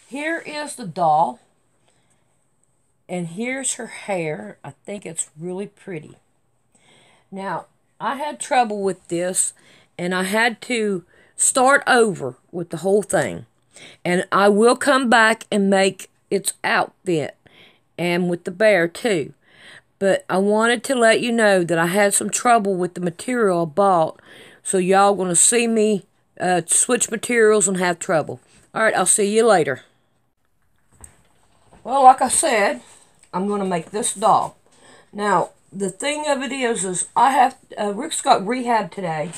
Here is the doll, and here's her hair. I think it's really pretty. Now, I had trouble with this, and I had to start over with the whole thing. And I will come back and make its outfit, and with the bear too. But I wanted to let you know that I had some trouble with the material I bought, so y'all going to see me switch materials and have trouble. Alright, I'll see you later. Well, like I said, I'm going to make this doll. Now, the thing of it is I have, Rick's got rehab today,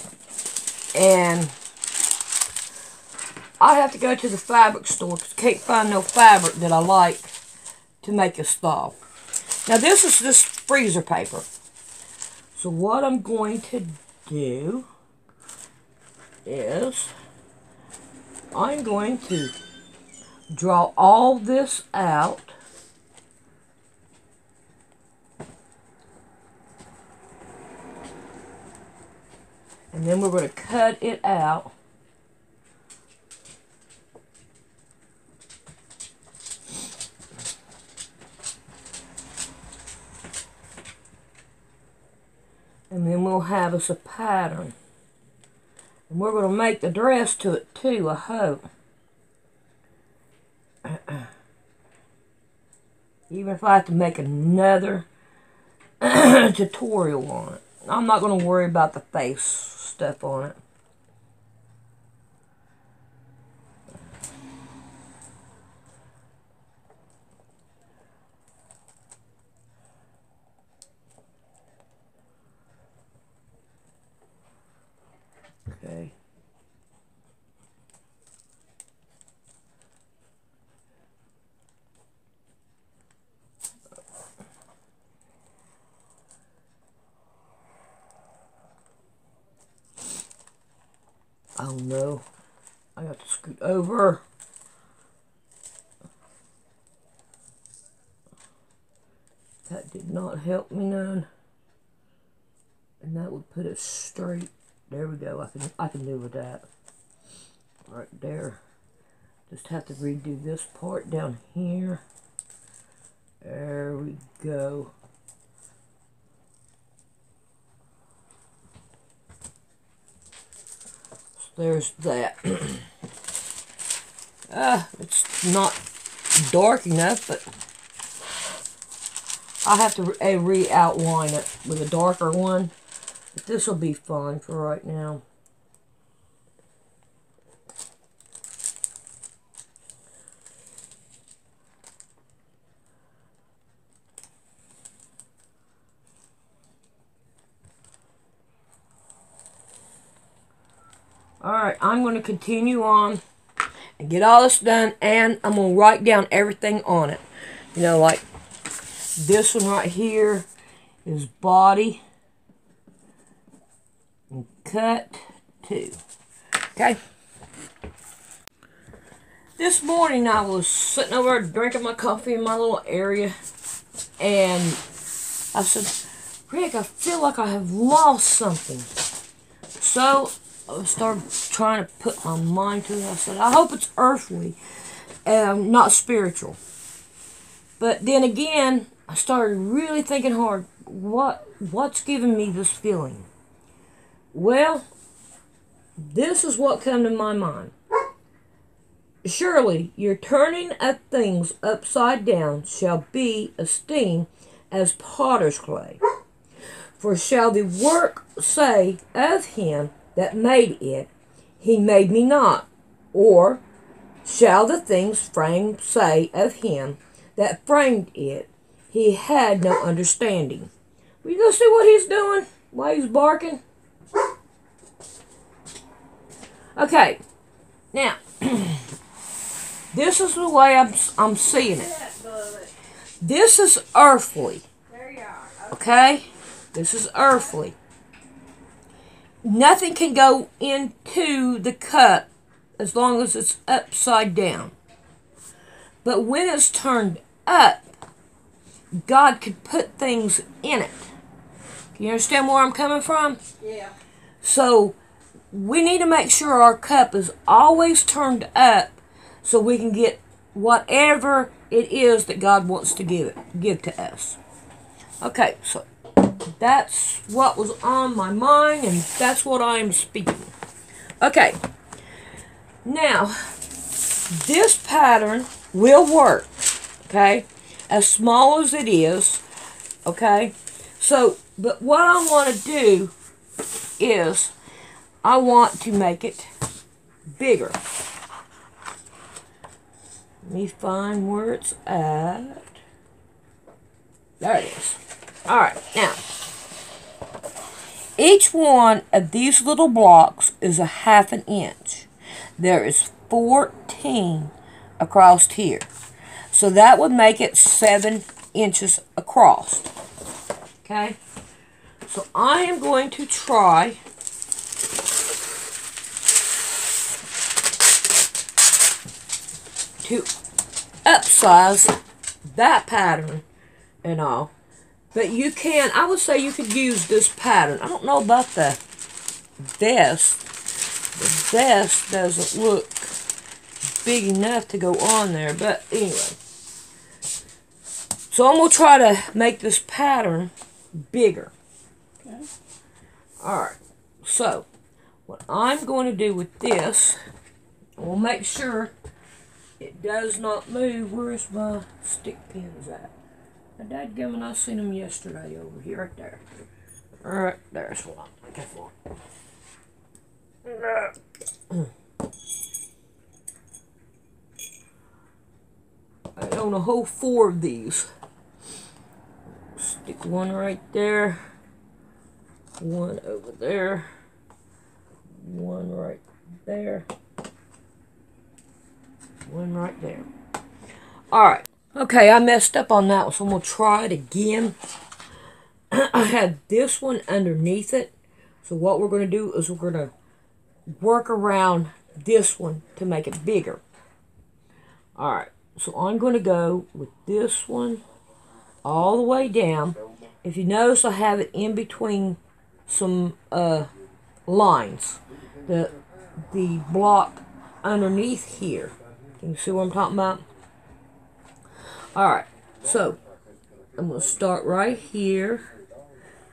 and I have to go to the fabric store because I can't find no fabric that I like to make this doll. Now, this is this freezer paper. So what I'm going to do is I'm going to draw all this out. And then we're going to cut it out. And then we'll have us a pattern. And we're going to make the dress to it too, I hope. Even if I have to make another tutorial on it. I'm not going to worry about the face stuff on it. Okay. Oh no, I got to scoot over. That did not help me none. And that would put it straight. There we go. I can do with that. Right there. Just have to redo this part down here. There we go. So there's that. It's not dark enough, but I'll have to re-outline it with a darker one. But this will be fine for right now. Alright, I'm going to continue on and get all this done, and I'm going to write down everything on it. You know, like this one right here is body and cut 2. Okay? This morning I was sitting over drinking my coffee in my little area, and I said, Rick, I feel like I have lost something. So I started trying to put my mind to it. I said, I hope it's earthly and not spiritual. But then again, I started really thinking hard, what's giving me this feeling? Well, this is what came to my mind. Surely your turning of things upside down shall be esteemed as potter's clay. For shall the work say of him that made it, he made me not? Or shall the things framed say of him that framed it, he had no understanding? Will you go see what he's doing while he's barking? Okay, now, this is the way I'm seeing it. This is earthly. Okay? This is earthly. Nothing can go into the cup as long as it's upside down. But when it's turned up, God could put things in it. Can you understand where I'm coming from? Yeah. So, we need to make sure our cup is always turned up so we can get whatever it is that God wants to give to us. Okay, so that's what was on my mind, and that's what I am speaking. Okay, now this pattern will work, okay, as small as it is, okay. So, but what I want to do is I want to make it bigger. Let me find where it's at. There it is. Alright, now, each one of these little blocks is a 1/2 inch. There is 14 across here. So that would make it 7 inches across. Okay? So I am going to try to upsize that pattern and all. But you can, I would say you could use this pattern. I don't know about the vest. The vest doesn't look big enough to go on there. But anyway. So I'm going to try to make this pattern bigger. Okay. Alright. So, what I'm going to do with this, we'll make sure it does not move. Where's my stick pins at? Dadgummit, I seen them yesterday over here, right there. Alright, there's one. Okay, for. I own a whole 4 of these. Stick one right there. One over there. One right there. One right there. Alright. Okay, I messed up on that one, so I'm going to try it again. I had this one underneath it. So what we're going to do is we're going to work around this one to make it bigger. Alright, so I'm going to go with this one all the way down. If you notice, I have it in between some lines. The block underneath here. Can you see what I'm talking about? Alright, so I'm going to start right here.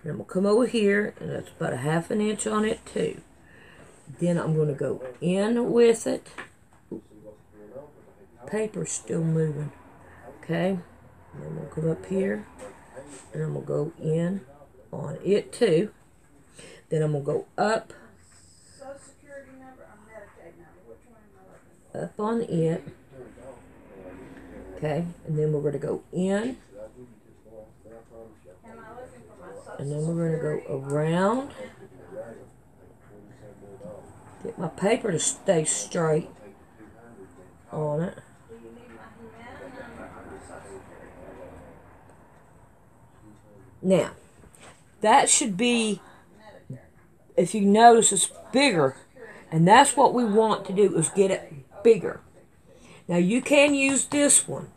And I'm going to come over here, and that's about a 1/2 inch on it too. Then I'm going to go in with it. Paper's still moving. Okay, and then I'm going to come up here, and I'm going to go in on it too. Then I'm going to go up on it. Okay, and then we're going to go in. And then we're going to go around. Get my paper to stay straight on it. Now, that should be, if you notice, it's bigger. And that's what we want to do, is get it bigger. Now, you can use this one.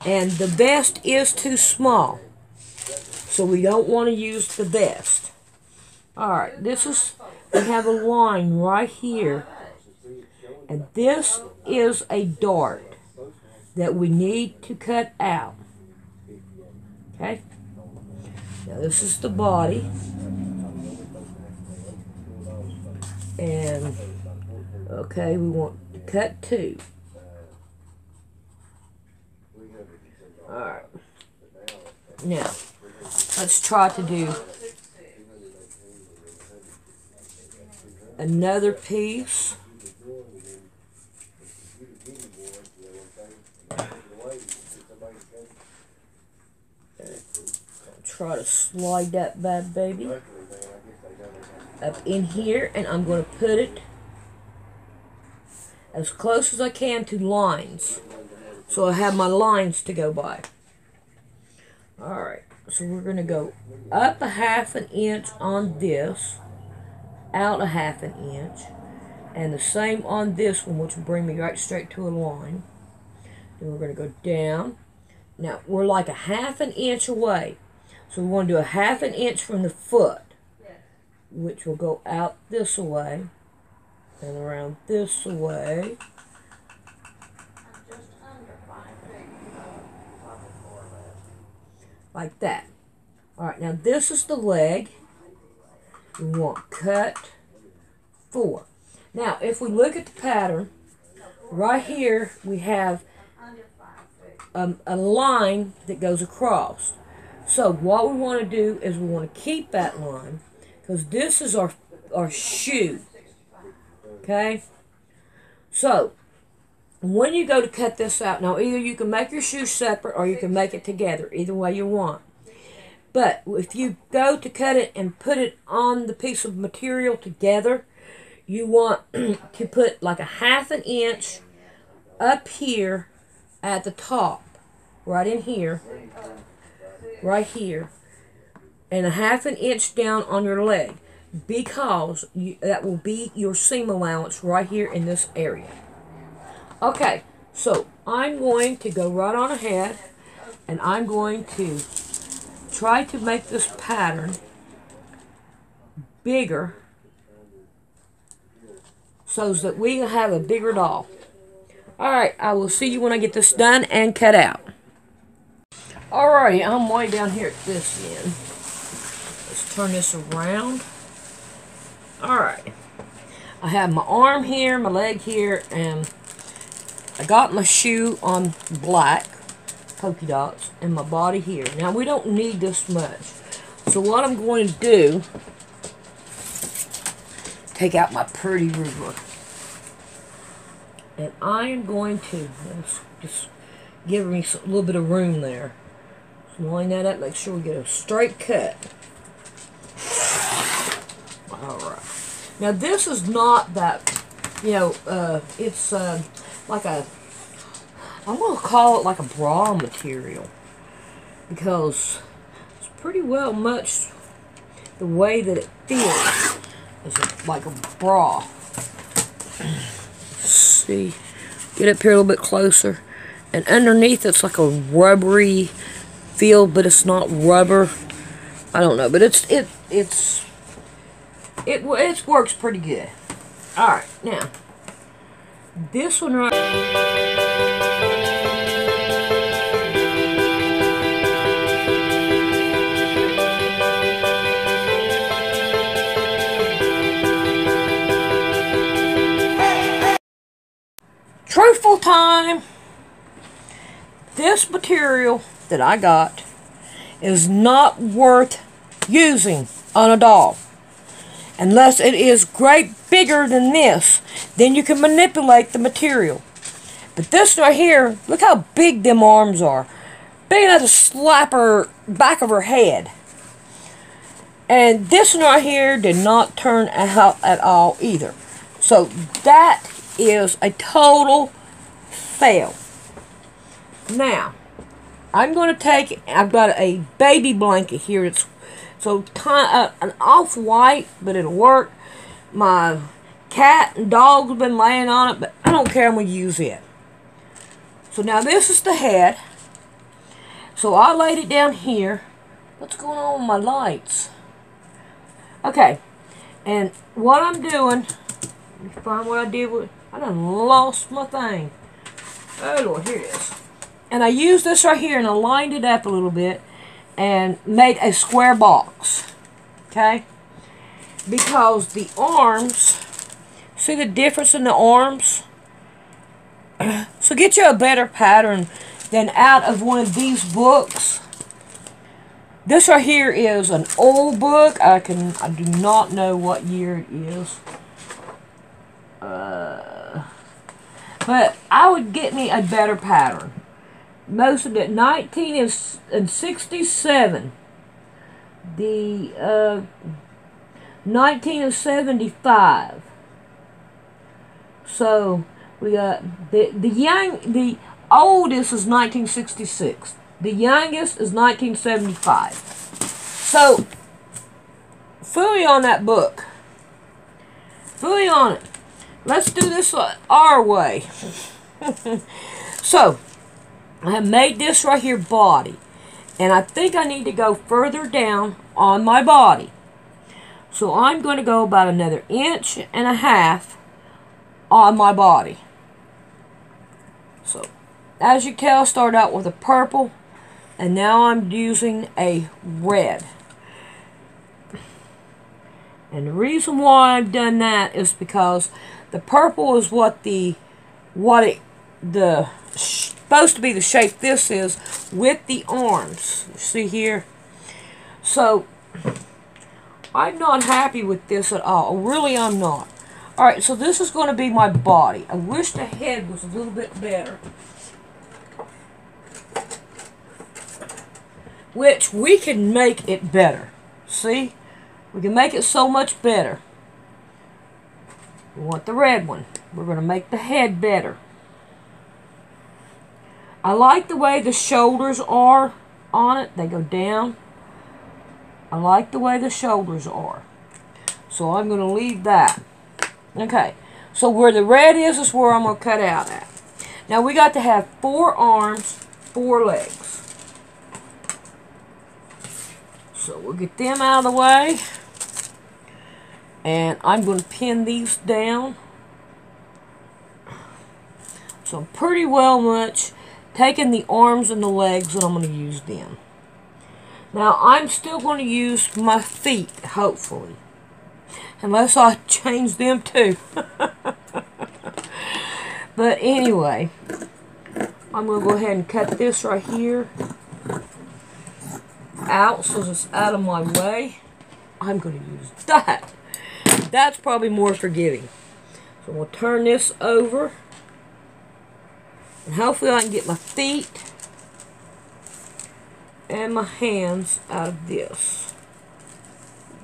And the vest is too small. So we don't want to use the vest. Alright, we have a line right here. And this is a dart that we need to cut out. Okay? Now this is the body. And, okay, we want to cut 2. Alright. Now, let's try to do another piece. Try to slide that bad baby up in here, and I'm going to put it as close as I can to lines, so I have my lines to go by. Alright, so we're going to go up a 1/2 inch on this, out a 1/2 inch, and the same on this one, which will bring me right straight to a line. Then we're going to go down. Now, we're like a 1/2 inch away, so we want to do a 1/2 inch from the foot, which will go out this way, and around this way. like that. Alright, now this is the leg. We want cut 4. Now, if we look at the pattern, right here we have a line that goes across. So what we want to do is we want to keep that line, because this is our shoe. Okay? So, when you go to cut this out, now either you can make your shoe separate or you can make it together, either way you want. But if you go to cut it and put it on the piece of material together, you want to put like a 1/2 inch up here at the top, right in here, right here, and a 1/2 inch down on your leg, because that will be your seam allowance right here in this area. Okay, so I'm going to go right on ahead, and I'm going to try to make this pattern bigger so that we have a bigger doll. Alright, I will see you when I get this done and cut out. Alrighty, I'm way down here at this end. Let's turn this around. Alright, I have my arm here, my leg here, and I got my shoe on black polka dots and my body here. Now we don't need this much. So what I'm going to do, take out my pretty ruler. And I am going to just give me a little bit of room there. So line that up, make sure we get a straight cut. Alright. Now this is not that, you know, it's like a, I'm going to call it like a bra material, because it's pretty well much the way that it feels. It's like a bra. See, get up here a little bit closer, and underneath it's like a rubbery feel, but it's not rubber. I don't know, but it works pretty good. All right, now this one right. Truthful time. This material that I got is not worth using on a doll unless it is great bigger than this. Then you can manipulate the material. But this right here, look how big them arms are. Big enough to slap her back of her head. And this one right here did not turn out at all either. So that is a total fail. Now, I'm going to take, I've got a baby blanket here. It's so an off-white, but it'll work. My cat and dog have been laying on it, but I don't care, I'm going to use it. So now this is the head. So I laid it down here. What's going on with my lights? Okay, and what I'm doing, let me find what I did with, I done lost my thing. Oh Lord, here it is. And I used this right here and I lined it up a little bit and made a square box. Okay? Because the arms, see the difference in the arms? So get you a better pattern than out of one of these books. This right here is an old book. I do not know what year it is. But I would get me a better pattern. Most of it, 1967. The 1975. So we got the oldest is 1966. The youngest is 1975. So fully on that book. Fully on it. Let's do this our way. So, I have made this right here body. And I think I need to go further down on my body. So I'm going to go about another 1.5 inches on my body. So, as you can tell, I start out with a purple. And now I'm using a red. And the reason why I've done that is because the purple is supposed to be the shape this is with the arms. You see here? So I'm not happy with this at all. Really, I'm not. Alright, so this is going to be my body. I wish the head was a little bit better. Which we can make it better. See? We can make it so much better. We want the red one. We're going to make the head better. I like the way the shoulders are on it. They go down. I like the way the shoulders are. So I'm going to leave that. Okay. So where the red is where I'm going to cut out at. Now we got to have 4 arms, 4 legs. So we'll get them out of the way. And I'm going to pin these down. So I'm pretty well much taking the arms and the legs and I'm going to use them. Now I'm still going to use my feet, hopefully. Unless I change them too. But anyway, I'm going to go ahead and cut this right here out so it's out of my way. I'm going to use that. That's probably more forgiving. So we'll turn this over. And hopefully I can get my feet and my hands out of this.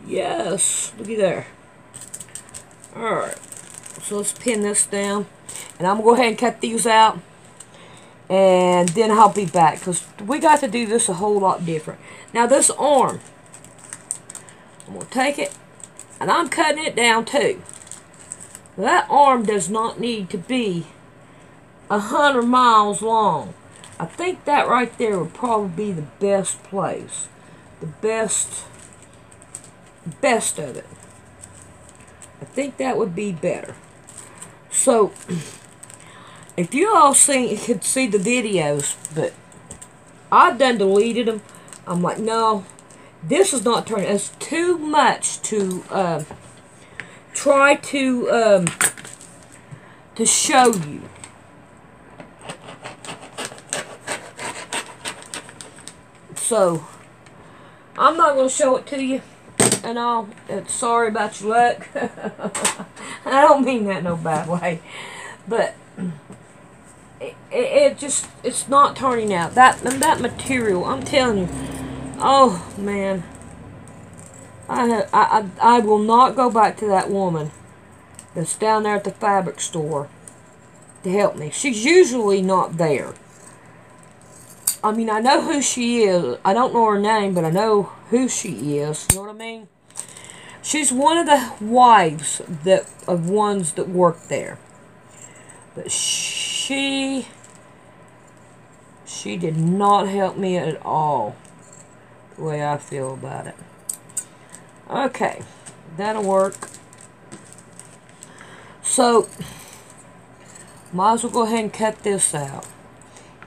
Yes, looky there. Alright, so let's pin this down. And I'm going to go ahead and cut these out. And then I'll be back. Because we got to do this a whole lot different. Now this arm. I'm going to take it. And I'm cutting it down too. That arm does not need to be 100 miles long. I think that right there would probably be the best place. The best of it. I think that would be better. So, if you all could see the videos, but I've done deleted them. I'm like, no, this is not turning. It's too much to try to show you. So, I'm not going to show it to you and all. Sorry about your luck. I don't mean that in no bad way. But, it's not turning out. That material, I'm telling you. Oh, man. I will not go back to that woman that's down there at the fabric store to help me. She's usually not there. I mean, I know who she is. I don't know her name, but I know who she is. You know what I mean? She's one of the wives of ones that work there. But she did not help me at all. The way I feel about it. Okay, that'll work. So, might as well go ahead and cut this out.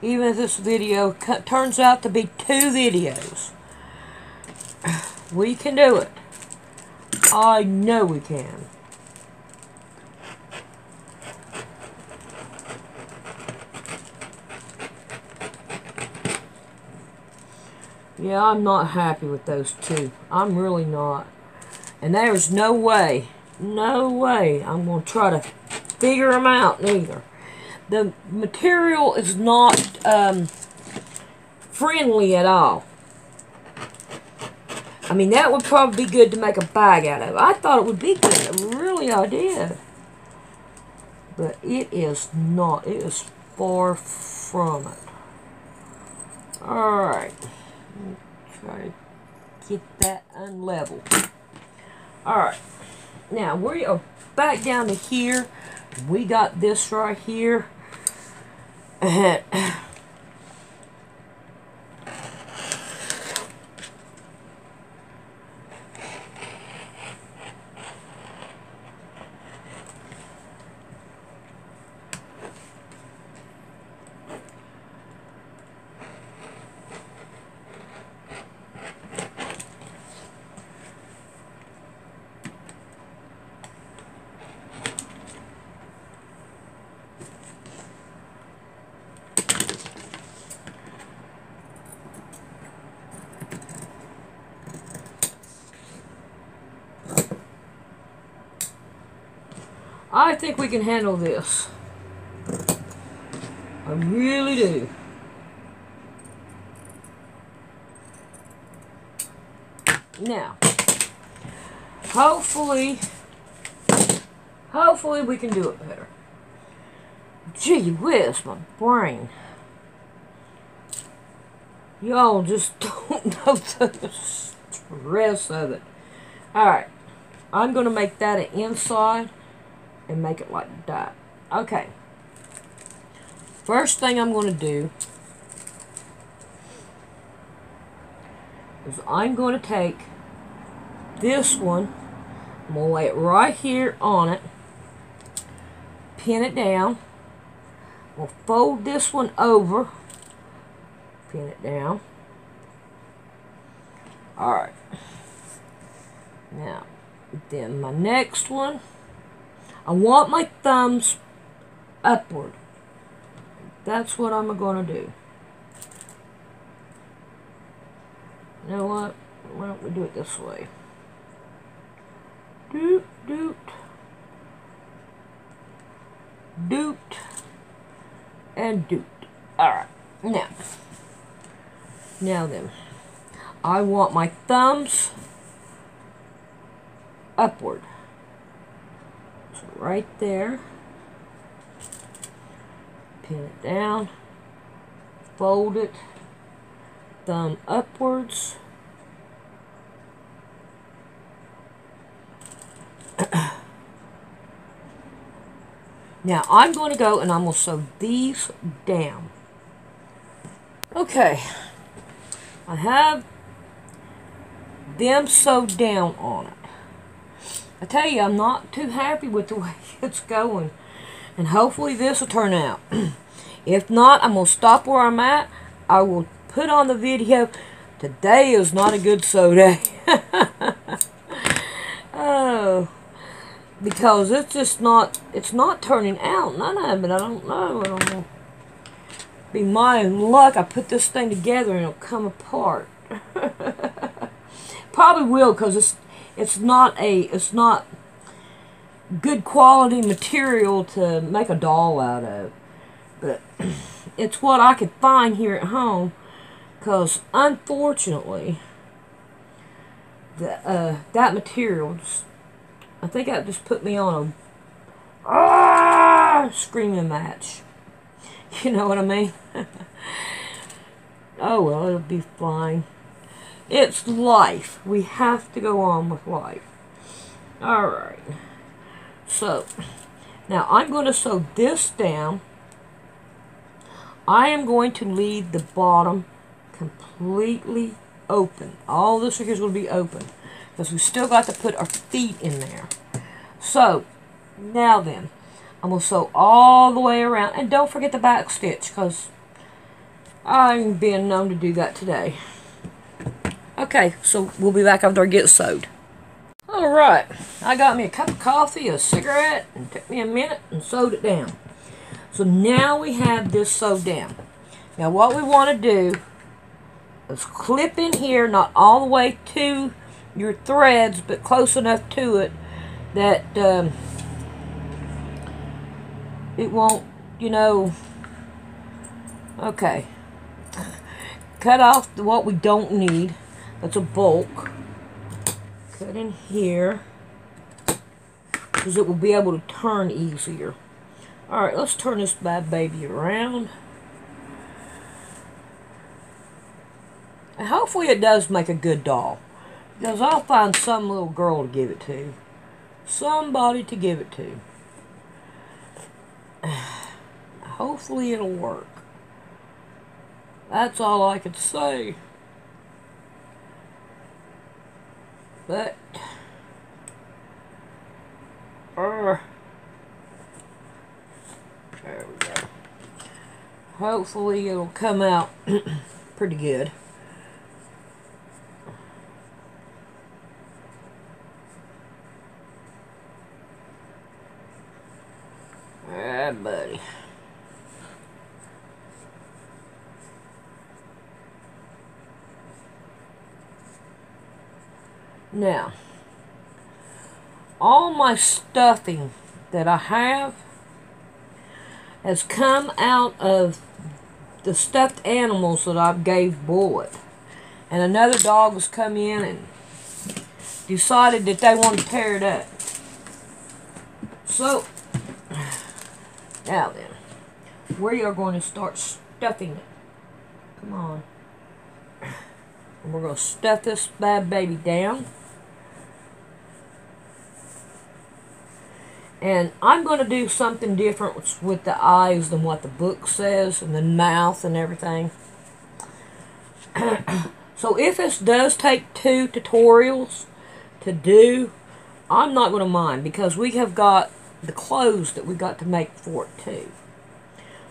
Even if this video turns out to be 2 videos. We can do it. I know we can. Yeah, I'm not happy with those 2. I'm really not. And there's no way I'm going to try to figure them out neither. The material is not friendly at all. I mean, that would probably be good to make a bag out of. I thought it would be good. Really, I did. But it is not. It is far from it. Alright. Try to get that unleveled. Alright. Now, we are back down to here. We got this right here. And I think we can handle this. I really do. Now, hopefully we can do it better. Gee whiz, my brain. Y'all just don't know the stress of it. Alright, I'm going to make that an inside and make it like that. Okay. First thing I'm going to do is I'm going to take this one, I'm going to lay it right here on it, pin it down, we'll fold this one over, pin it down. Alright. Now, then my next one, I want my thumbs upward. That's what I'm going to do. You know what? Why don't we do it this way? Doot, doot. Doot. And doot. Alright. Now then. I want my thumbs upward. So right there. Pin it down. Fold it. Thumb upwards. Now I'm going to go and I'm going to sew these down. Okay. I have them sewed down on it. I tell you, I'm not too happy with the way it's going. And hopefully this will turn out. If not, I'm going to stop where I'm at. I will put on the video. Today is not a good sew day. Oh. Because it's just not, it's not turning out. None of it. I don't know. I don't know. Be my luck. I put this thing together and it'll come apart. Probably will, because it's not good quality material to make a doll out of. But it's what I could find here at home, because unfortunately that material just, I think that just put me on a screaming match. You know what I mean? Oh well, it'll be fine. It's life. We have to go on with life. Alright. So, now I'm going to sew this down. I am going to leave the bottom completely open. All this here is going to be open, because we still got to put our feet in there. So, now then, I'm going to sew all the way around. And don't forget the back stitch, because I'm being known to do that today. Okay, so we'll be back after I get sewed. Alright, I got me a cup of coffee, a cigarette, and it took me a minute and sewed it down. So now we have this sewed down. Now what we want to do is clip in here, not all the way to your threads, but close enough to it that it won't, you know, okay. Cut off what we don't need. That's a bulk. Cut in here, because it will be able to turn easier. Alright, let's turn this bad baby around. And hopefully it does make a good doll, because I'll find some little girl to give it to. Somebody to give it to. Hopefully it'll work. That's all I could say. But there we go. Hopefully it'll come out pretty good. Alright, buddy. Now, all my stuffing that I have has come out of the stuffed animals that I gave Bullet. And another dog has come in and decided that they want to tear it up. So, now then, we are going to start stuffing it. Come on. And we're going to stuff this bad baby down. And I'm going to do something different with the eyes than what the book says, and the mouth and everything. So if this does take 2 tutorials to do, I'm not going to mind, because we have got the clothes that we got to make for it too.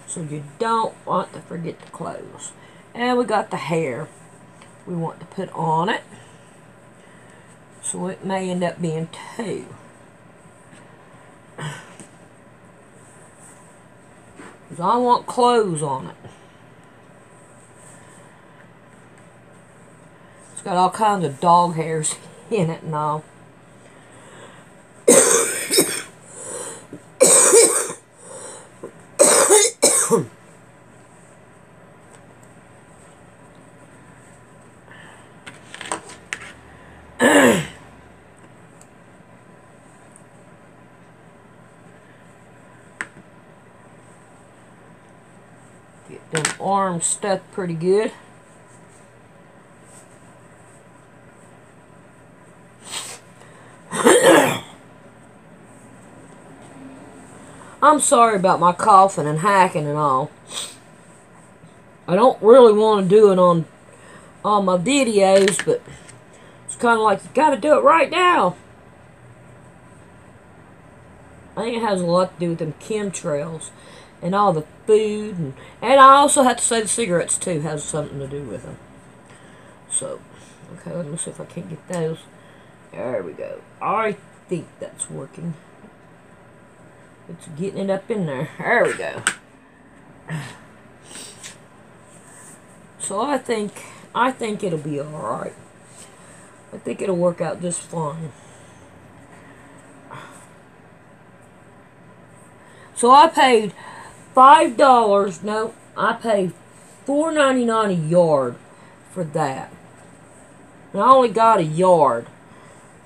So you don't want to forget the clothes. And we got the hair we want to put on it. So it may end up being 2. Because I want clothes on it. It's got all kinds of dog hairs in it and all. Get them arms stuffed pretty good. I'm sorry about my coughing and hacking and all. I don't really want to do it on my videos, but it's kind of like, you got to do it right now. I think it has a lot to do with them chemtrails and all the food. And I also have to say the cigarettes, too, has something to do with them. So, okay, let me see if I can't get those. There we go. I think that's working. It's getting it up in there. There we go. So I think it'll be alright. I think it'll work out just fine. So I paid $5. No, I paid $4.99 a yard for that. And I only got a yard.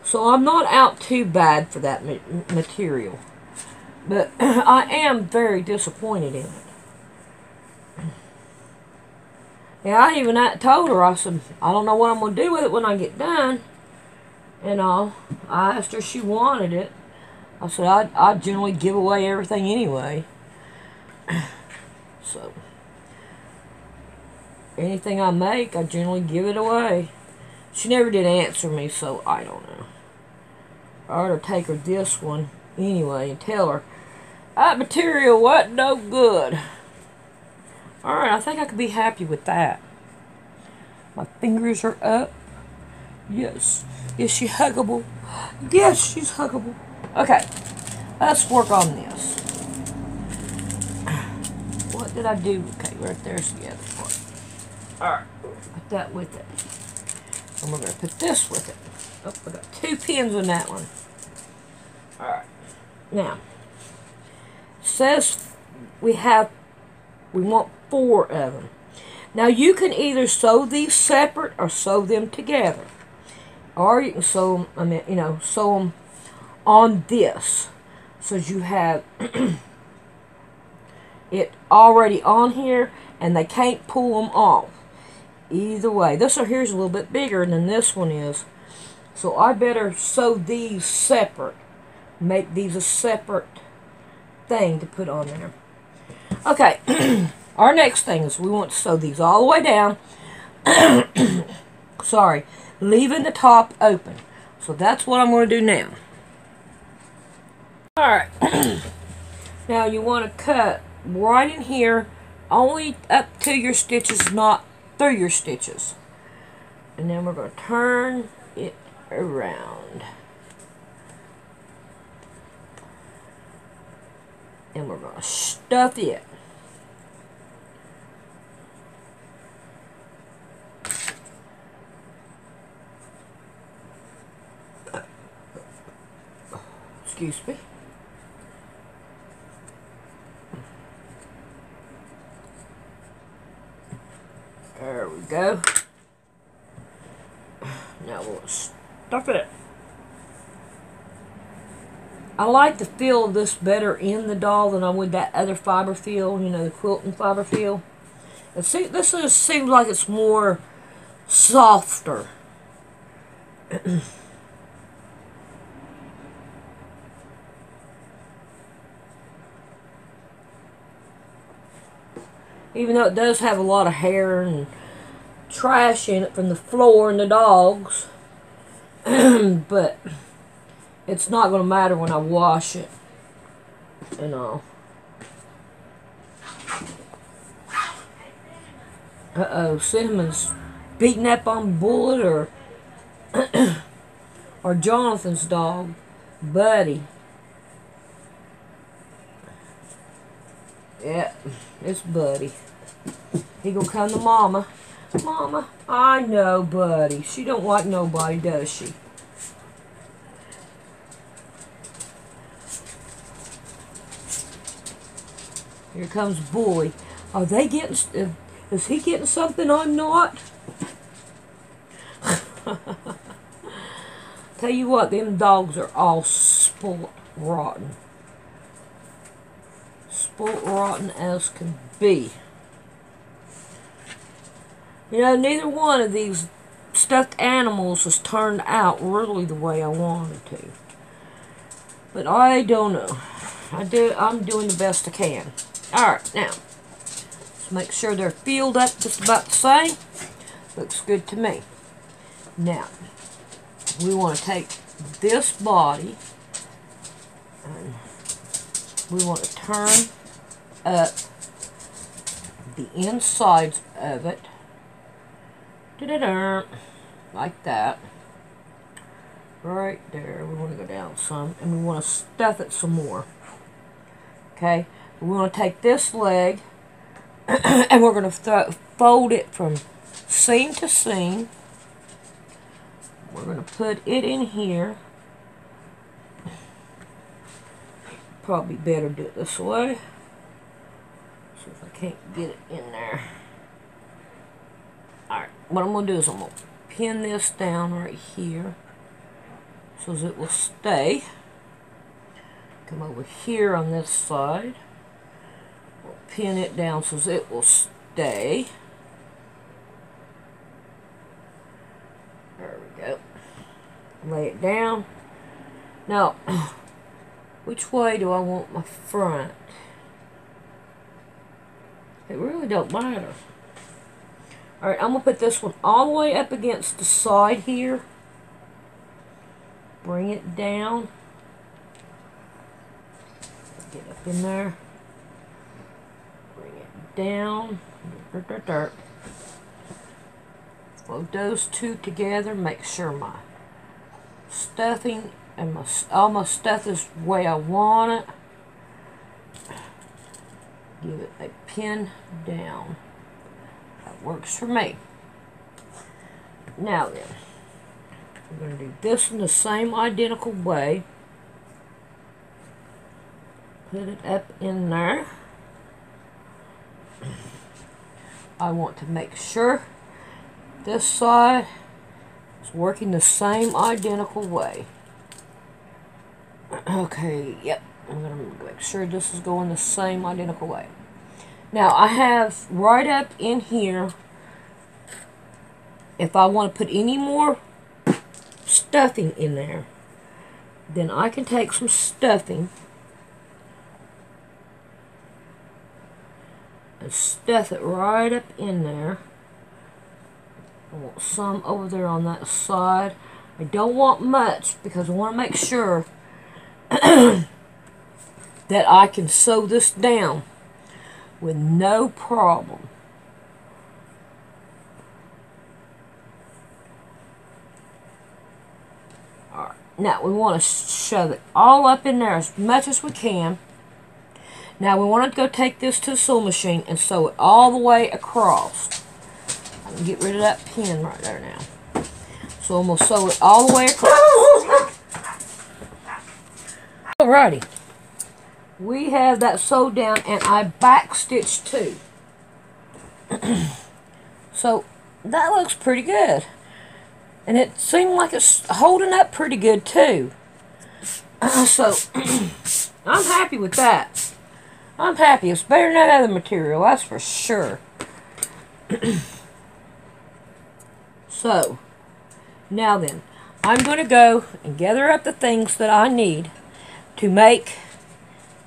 So I'm not out too bad for that material. But I am very disappointed in it. Yeah, I even told her, I said, I don't know what I'm going to do with it when I get done. And I asked her if she wanted it. I said, I generally give away everything anyway. So, anything I make, I generally give it away. She never did answer me, so I don't know. I ought to take her this one anyway and tell her, that material wasn't no good. Alright, I think I could be happy with that. My fingers are up. Yes. Is she huggable? Yes, she's huggable. Okay, let's work on this. What did I do? Okay, right there's the other part. Alright, put that with it. And we're going to put this with it. Oh, I got 2 pins in that one. Alright, now, it says we want 4 of them. Now you can either sew these separate or sew them together. Or you can sew them, sew them on this. So you have it already on here and they can't pull them off. Either way. This one here is a little bit bigger than this one is. So I better sew these separate. Make these a separate thing to put on there. Okay. Our next thing is we want to sew these all the way down. Sorry. Leaving the top open. So that's what I'm going to do now. Alright. Now you want to cut right in here. Only up to your stitches, not through your stitches. And then we're going to turn it around. And we're going to stuff it. Excuse me. There we go. Now we'll stuff it. I like the feel of this better in the doll than I would that other fiber feel, you know, the quilting fiber feel. And see, this just seems like it's more softer. Even though it does have a lot of hair and trash in it from the floor and the dogs. But it's not going to matter when I wash it and all. Uh-oh, Cinnamon's beating up on Bullet or Jonathan's dog, Buddy. Yeah, it's Buddy. He gonna come to Mama. Mama, I know Buddy. She don't like nobody, does she? Here comes Bully. Are they getting... Is he getting something I'm not? Tell you what, them dogs are all spoiled rotten. Spoiled rotten as can be. You know, neither one of these stuffed animals has turned out really the way I wanted to. But I don't know. I'm doing the best I can. Alright, now. Let's make sure they're filled up just about the same. Looks good to me. Now, we want to take this body and we want to turn up the insides of it. Da-da-da, like that. Right there. We want to go down some and we want to stuff it some more. Okay? We want to take this leg and we're going to fold it from seam to seam. We're going to put it in here. Probably better do it this way. See if I can't get it in there. Alright, what I'm going to do is I'm going to pin this down right here so that it will stay. Come over here on this side. We'll pin it down so that it will stay. There we go. Lay it down. Now, which way do I want my front? It really don't matter. Alright, I'm going to put this one all the way up against the side here. Bring it down. Get up in there. Bring it down. Fold those two together. Make sure my stuffing and all my stuff is the way I want it. Give it a pin down. That works for me. Now then, we're going to do this in the same identical way. Put it up in there. I want to make sure this side is working the same identical way. Okay, yep. I'm going to make sure this is going the same identical way. Now, I have right up in here, if I want to put any more stuffing in there, then I can take some stuffing and stuff it right up in there. I want some over there on that side. I don't want much because I want to make sure that I can sew this down with no problem. Alright, now we want to shove it all up in there as much as we can. Now we want to go take this to the sewing machine and sew it all the way across. I can get rid of that pin right there now. So I'm going to sew it all the way across. Alrighty. We have that sewed down and I back stitched too. So that looks pretty good. And it seemed like it's holding up pretty good too. So I'm happy with that. I'm happy. It's better than that other material, that's for sure. So, now then, I'm going to go and gather up the things that I need to make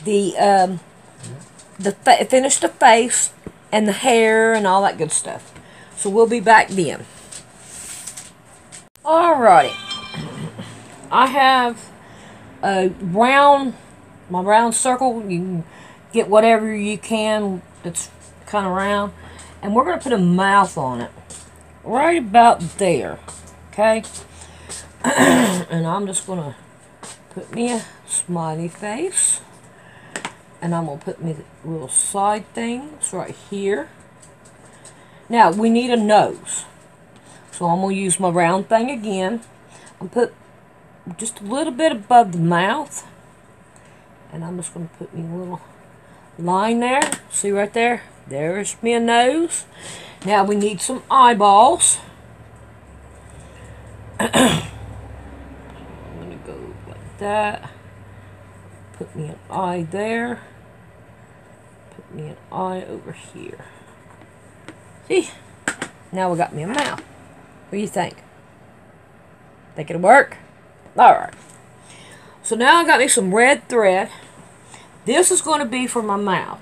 the finish the face and the hair and all that good stuff. So we'll be back then. Alrighty. I have a my round circle. You can get whatever you can that's kind of round. And we're going to put a mouth on it. Right about there. Okay? And I'm just going to put me a smiley face. And I'm going to put me the little side things right here. Now, we need a nose. So I'm going to use my round thing again. I'll put just a little bit above the mouth. And I'm just going to put me a little line there. See right there? There's me a nose. Now we need some eyeballs. I'm going to go like that. Put me an eye there. Put me an eye over here. See? Now we got me a mouth. What do you think? Think it'll work? Alright. So now I got me some red thread. This is going to be for my mouth.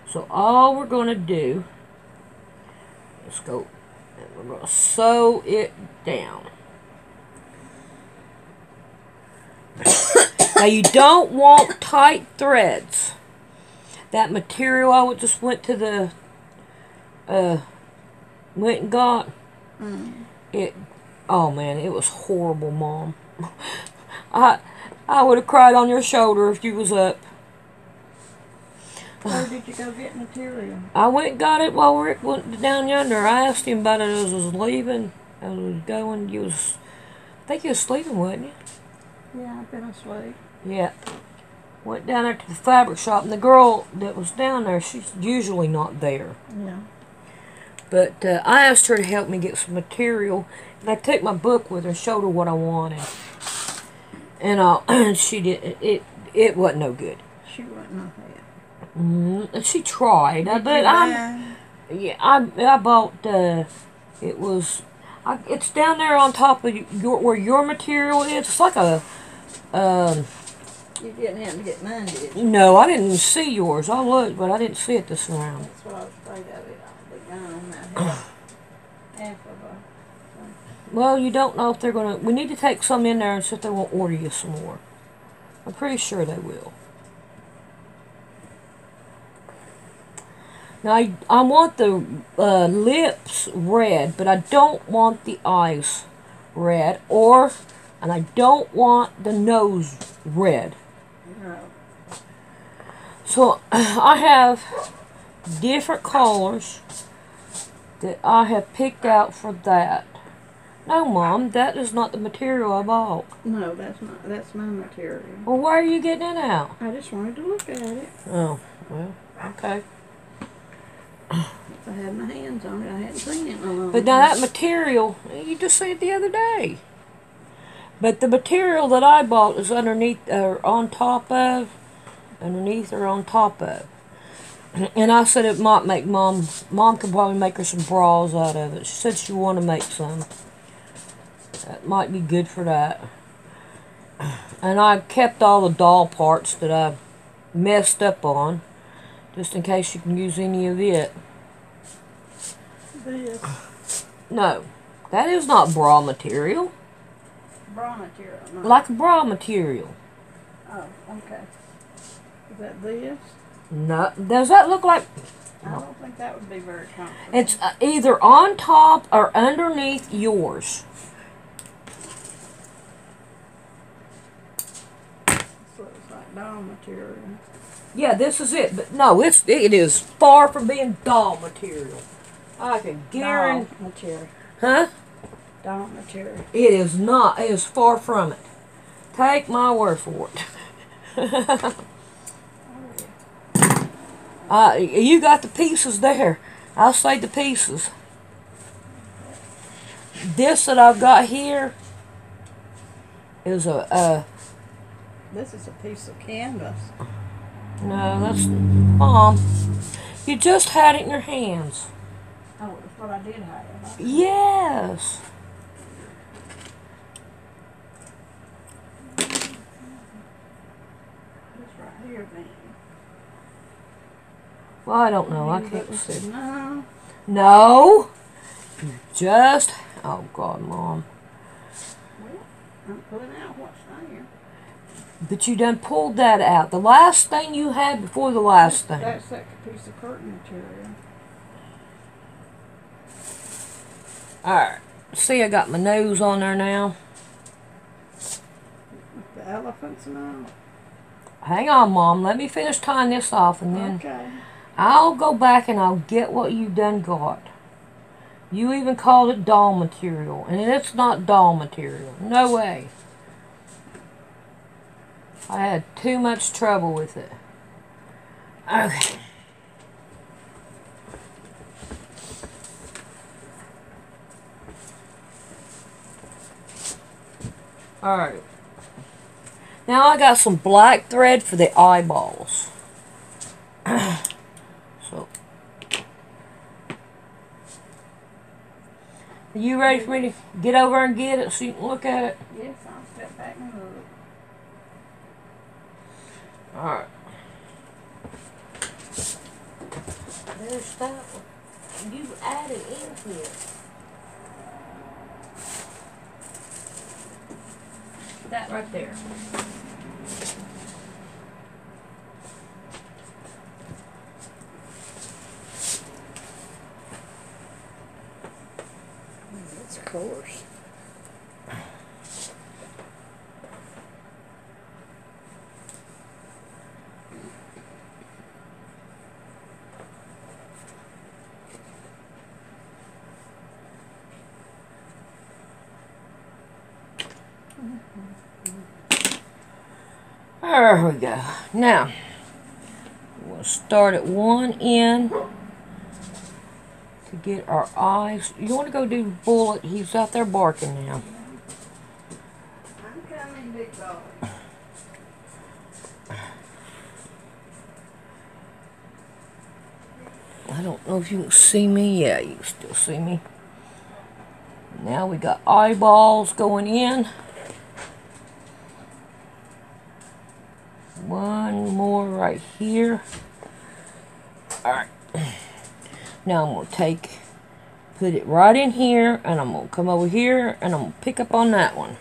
So all we're going to do is go and we're going to sew it down. Now you don't want tight threads. That material I just went to the went and got it. Oh man, it was horrible, Mom. I would have cried on your shoulder if you was up. Where did you go get material? I went and got it while Rick went down yonder. I asked him about it as I was leaving. I was going. I think you was sleeping, wasn't you? Yeah, I've been asleep. Yeah. Went down there to the fabric shop, and the girl that was down there, she's usually not there. Yeah. But I asked her to help me get some material, and I took my book with her and showed her what I wanted. And she did. It wasn't no good. She wasn't no help. She tried, but I bought. It was. It's down there on top of where your material is. It's like a. You didn't have to get mine, did you? No, I didn't see yours. I looked, but I didn't see it this round. That's what I was afraid of. It all be gone on that half of Well, you don't know if they're gonna. We need to take some in there and see if they won't order you some more. I'm pretty sure they will. Now, I want the lips red, but I don't want the eyes red, and I don't want the nose red. No. So, I have different colors that I have picked out for that. No, Mom, that is not the material I bought. No, that's not. That's my material. Well, why are you getting it out? I just wanted to look at it. Oh, well, okay. If I had my hands on it, I hadn't seen it in a long But now that material, you just said it the other day. But the material that I bought is underneath or on top of. Underneath or on top of. And I said it might make Mom could probably make her some bras out of it. She said she wanted to make some. That might be good for that. And I kept all the doll parts that I messed up on. Just in case you can use any of it. This. No. That is not bra material. Bra material. No. Like bra material. Oh, okay. Is that this? No. Does that look like... I don't think that would be very comfortable. It's either on top or underneath yours. This looks like doll material. Yeah, this is it. But no, it is far from being doll material. I can guarantee... Doll material. Huh? Doll material. It is not. It is far from it. Take my word for it. You got the pieces there. I'll say the pieces. this that I've got here is This is a piece of canvas. no, that's, Mom, you just had it in your hands. Oh, that's what I did have. Yes. This right here, then. Well, I don't know. I can't see. No. No. You just, oh God, Mom. Well, I'm pulling out what's there. But you done pulled that out. The last thing you had before the last thing. That's that piece of curtain material. Alright. See, I got my nose on there now. The elephants and all. Hang on, Mom. Let me finish tying this off, and then Okay. I'll go back and I'll get what you done got. You even called it doll material, and it's not doll material. No way. I had too much trouble with it. Okay. Alright. Now I got some black thread for the eyeballs. So, are you ready for me to get over and get it so you can look at it? Yes, I'll step back and look. Alright. There's that one. You added in here. That right there. It's coarse. There we go. Now, we'll start at one end to get our eyes. You want to go do Bullet? He's out there barking now. I'm coming, big dog. I don't know if you can see me. Yeah, you can still see me. Now we got eyeballs going in. One more right here. Alright. Now I'm going to put it right in here, and I'm going to come over here, and I'm going to pick up on that one.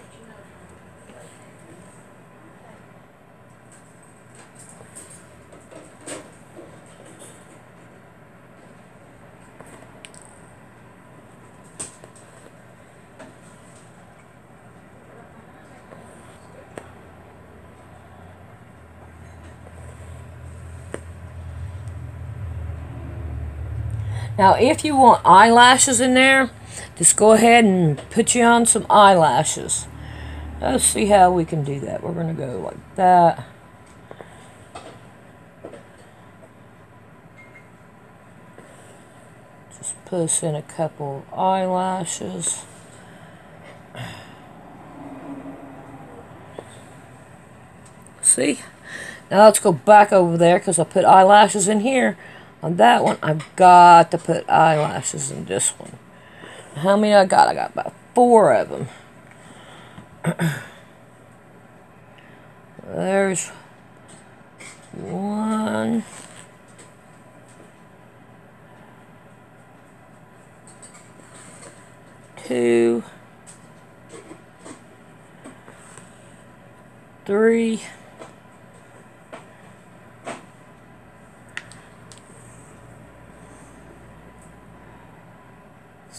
Now, if you want eyelashes in there, just go ahead and put you on some eyelashes. Let's see how we can do that. We're going to go like that. Just put us in a couple of eyelashes. See? Now let's go back over there because I put eyelashes in here. On that one, I've got to put eyelashes in this one. How many I got? I got about 4 of them. There's 1. 2. 3.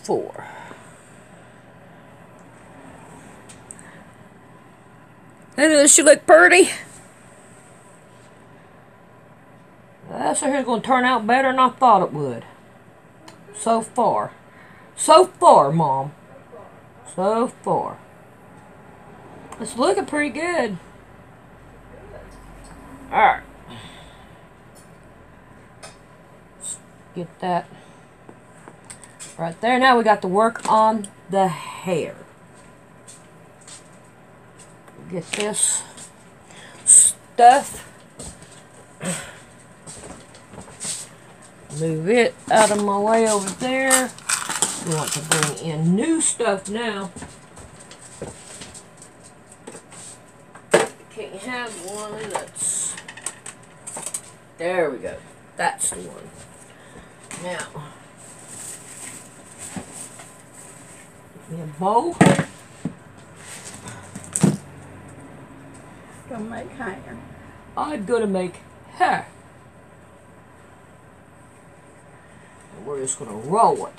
4. And does she look pretty? That's here's going to turn out better than I thought it would. So far. So far, Mom. So far. It's looking pretty good. Alright. Get that right there. Now we got to work on the hair. Get this stuff. Move it out of my way over there. We want to bring in new stuff now. Can't have one that's... There we go. That's the one. Now, get me a bowl. Gonna make hair. I'm gonna make hair. And we're just gonna roll it.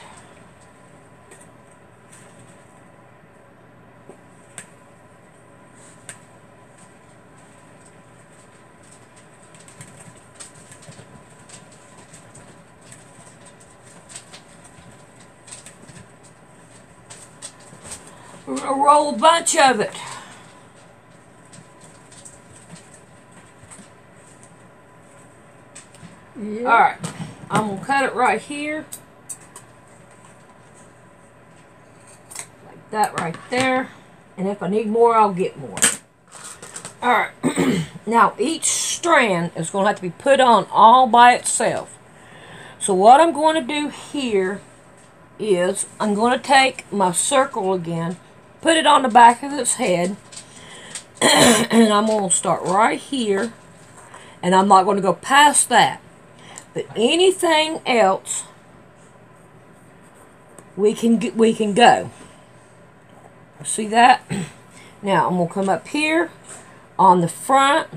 We're gonna roll a bunch of it. Yep. Alright, I'm gonna cut it right here. Like that right there. And if I need more, I'll get more. Alright, now each strand is gonna have to be put on all by itself. So what I'm going to do here is I'm going to take my circle again, put it on the back of its head, and I'm going to start right here, and I'm not going to go past that. But anything else, we can go. See that? Now I'm going to come up here on the front.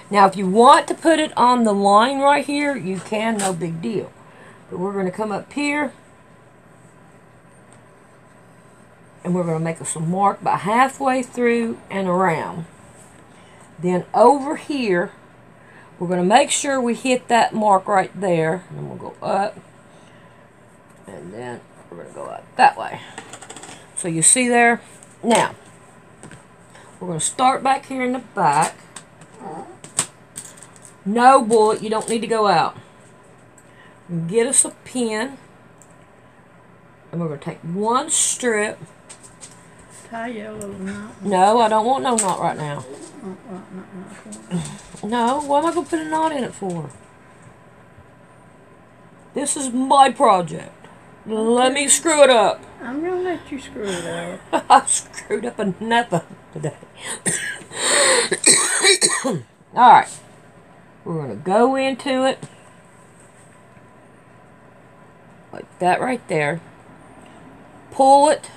Now if you want to put it on the line right here, you can, no big deal. But we're going to come up here, and we're going to make us a mark about halfway through and around. Then over here, we're going to make sure we hit that mark right there. And then we'll go up. And then we're going to go up that way. So you see there? Now, we're going to start back here in the back. No, bullet, you don't need to go out. Get us a pin. And we're going to take one strip. Tie your little knot. No, I don't want no knot right now. No, what am I going to put a knot in it for? This is my project. Let me screw it up. I'm going to let you screw it up. I screwed up enough today. Alright. We're going to go into it. Like that right there. Pull it.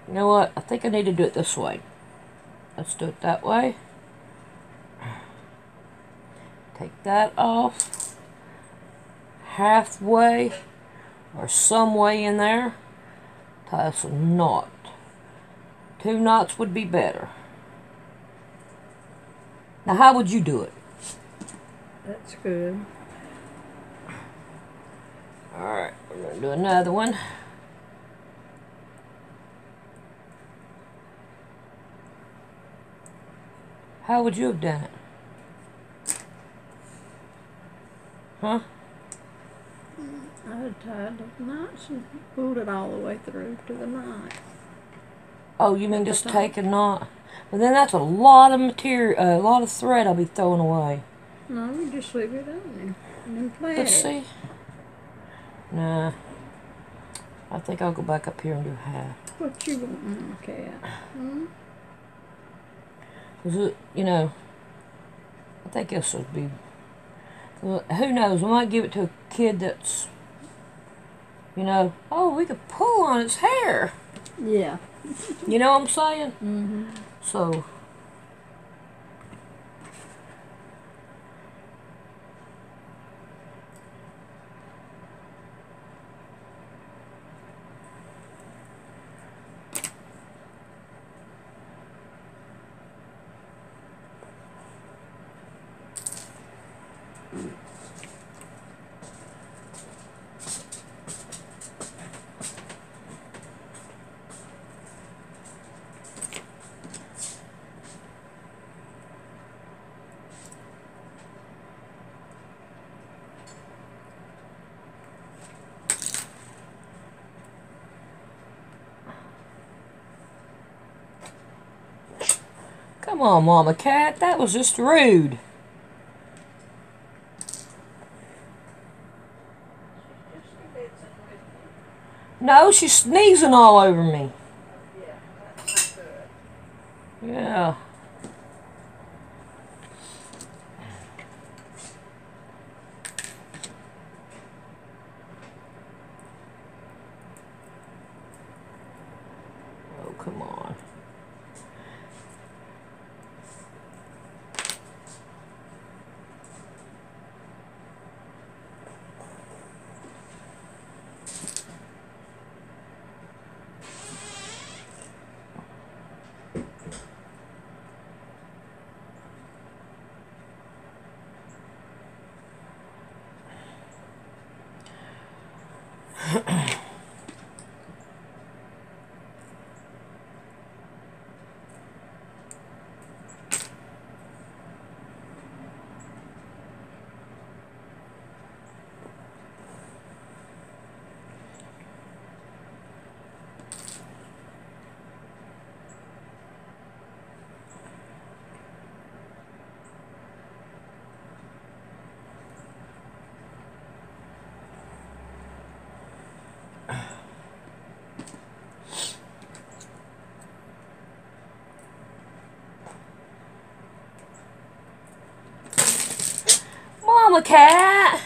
You know what? I think I need to do it this way. Let's do it that way. Take that off. Halfway or some way in there. Tie us a knot. 2 knots would be better. Now how would you do it? That's good. Alright, we're going to do another one. How would you have done it? Huh? I had tied the knots and pulled it all the way through to the knot. Oh, you mean just take a knot? But then that's a lot of material, a lot of thread I'll be throwing away. No, you just leave it on there and then plait Let's it. see. Nah. I think I'll go back up here and do half. What you want to look at? Hmm? Cause you know, I think this would be. Who knows? I might give it to a kid that's, you know, oh, we could pull on its hair. Yeah. You know what I'm saying? Mm-hmm. So. Come on, Mama Cat. That was just rude. No, she's sneezing all over me. Yeah. Oh, come on. Mama Cat.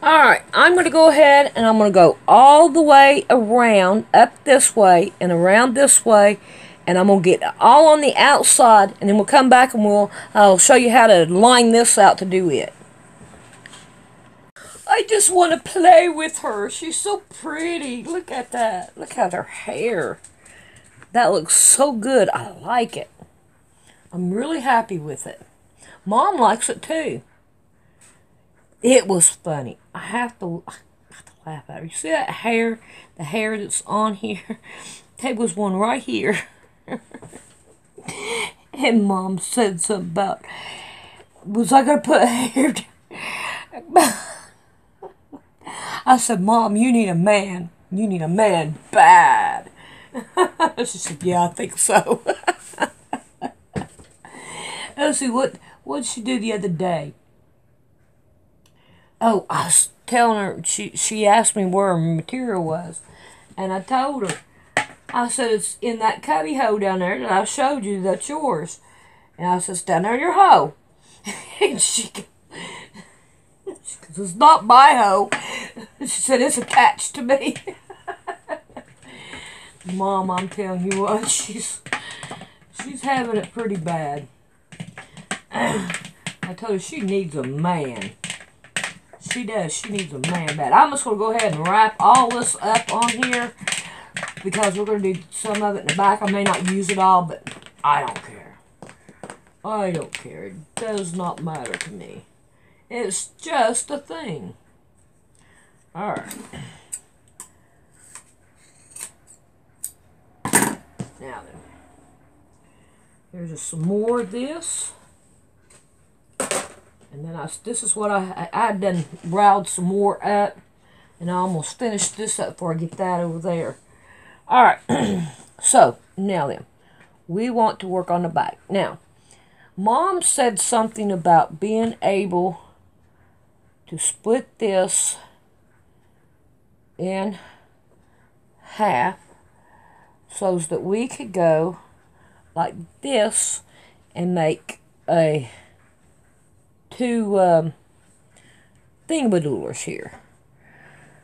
Alright, I'm going to go ahead and I'm going to go all the way around, up this way and around this way, and I'm going to get all on the outside, and then we'll come back and I'll show you how to line this out to do it. I just want to play with her. She's so pretty. Look at that. Look at her hair. That looks so good. I like it. I'm really happy with it. Mom likes it too. It was funny. I have to laugh at her. You see that hair? The hair that's on here? There was one right here. And Mom said something about, was I going to put hair down? I said, Mom, you need a man. You need a man bad. She said, yeah, I think so. Let's see, what did she do the other day? Oh, I was telling her, she asked me where her material was. And I told her, I said, it's in that cubby hole down there that I showed you, that's yours. And I said, it's down there in your hole. And she goes, it's not my hole. She said, it's attached to me. Mom, I'm telling you what, she's having it pretty bad. I told her she needs a man. She does. She needs a man bad. I'm just going to go ahead and wrap all this up on here because we're going to do some of it in the back. I may not use it all, but I don't care. I don't care. It does not matter to me. It's just a thing. Alright. Now then. Here's just some more of this. And then this is what I done riled some more up. And I almost finished this up before I get that over there. Alright. So, now then. We want to work on the back. Now, Mom said something about being able to split this in half so that we could go like this and make a two thingamadoodlers here.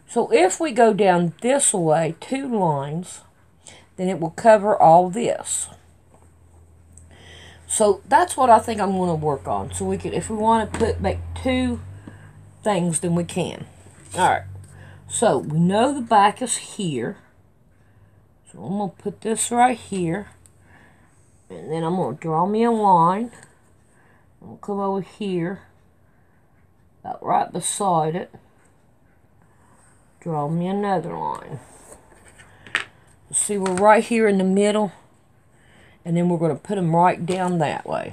So if we go down this way 2 lines, then it will cover all this. So that's what I think I'm going to work on. So we can, if we want to make 2 things, then we can. All right. So we know the back is here. So I'm going to put this right here. And then I'm going to draw me a line. I'm going to come over here, about right beside it. Draw me another line. See, we're right here in the middle. And then we're going to put them right down that way.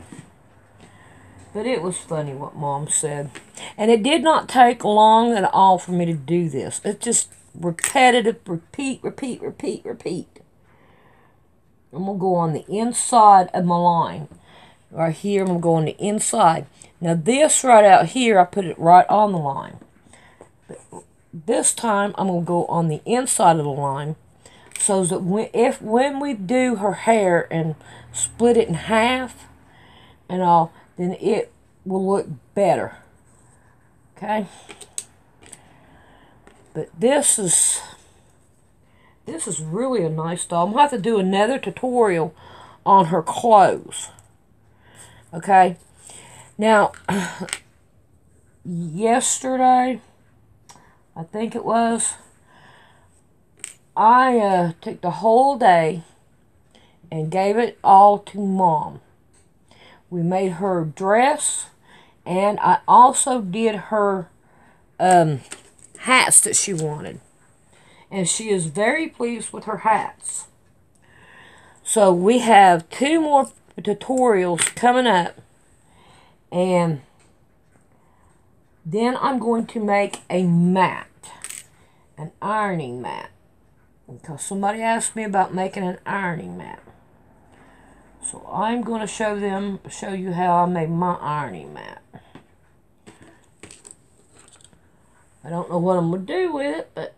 But it was funny what Mom said. And it did not take long at all for me to do this. It's just repetitive, repeat, repeat, repeat, repeat. I'm going to go on the inside of my line. Right here, I'm going to go on the inside. Now this right out here, I put it right on the line. But this time, I'm going to go on the inside of the line. So that when we do her hair and split it in half and all, then it will look better. Okay? But this is really a nice doll. I'm going to have to do another tutorial on her clothes. Okay? Now, yesterday, I think it was, I took the whole day and gave it all to Mom. We made her dress, and I also did her hats that she wanted. And she is very pleased with her hats. So we have 2 more tutorials coming up. And then I'm going to make a mat. An ironing mat. Because somebody asked me about making an ironing mat. So I'm going to show you how I made my ironing mat. I don't know what I'm going to do with it, but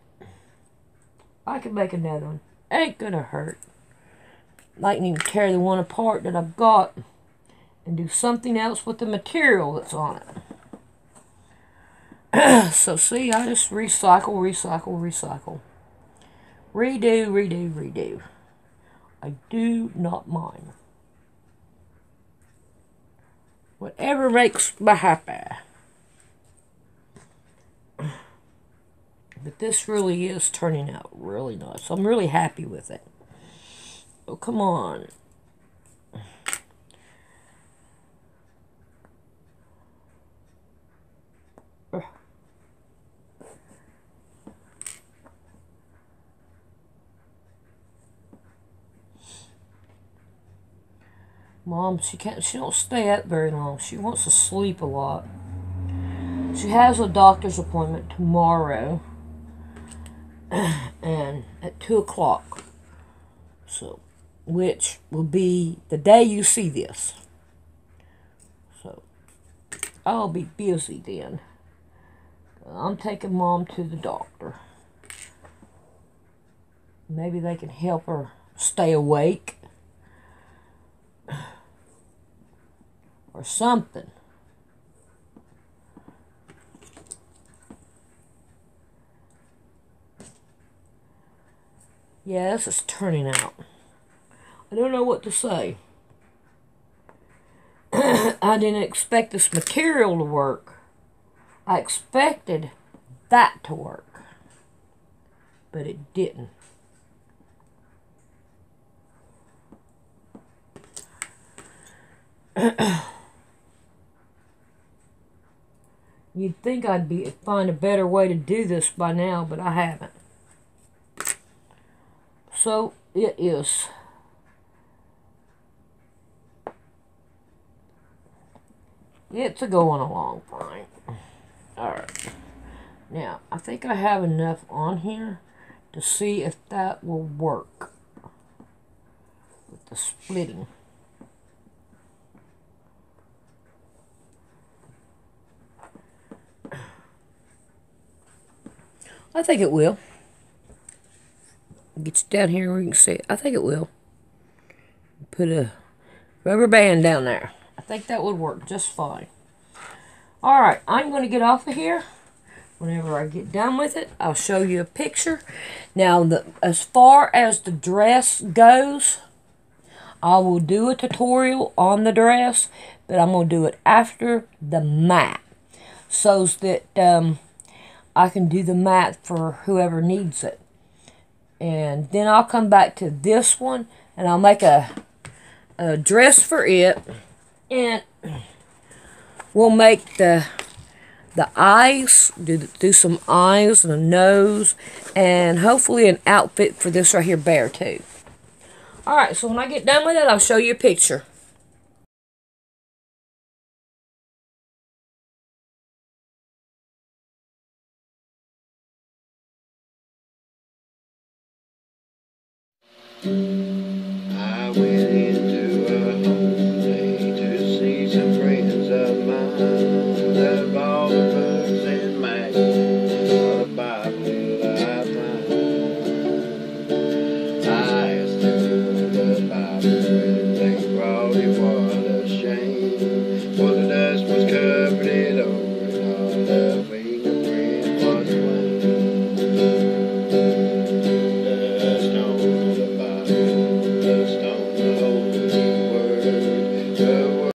I can make another one. Ain't going to hurt. I can even tear the one apart that I've got and do something else with the material that's on it. So see, I just recycle, recycle, recycle. Redo, redo, redo. I do not mind. Whatever makes me happy. But this really is turning out really nice. I'm really happy with it. Oh, come on. Mom, she don't stay up very long. She wants to sleep a lot. She has a doctor's appointment tomorrow. And at 2 o'clock. So, which will be the day you see this. So, I'll be busy then. I'm taking Mom to the doctor. Maybe they can help her stay awake. Or something. Yeah, this is turning out. I don't know what to say. I didn't expect this material to work. I expected that to work. But it didn't. You'd think I'd find a better way to do this by now, but I haven't. So it is. It's going along fine. Alright. Now, I think I have enough on here to see if that will work with the splitting. I think it will. Get you down here where you can see it. I think it will. Put a rubber band down there. I think that would work just fine. Alright, I'm going to get off of here. Whenever I get done with it, I'll show you a picture. Now, as far as the dress goes, I will do a tutorial on the dress, but I'm going to do it after the mat, so that I can do the mat for whoever needs it. And then I'll come back to this one, and I'll make a dress for it, and we'll make the eyes, do some eyes and a nose, and hopefully an outfit for this right here bear too. Alright, so when I get done with it, I'll show you a picture. I went into a home.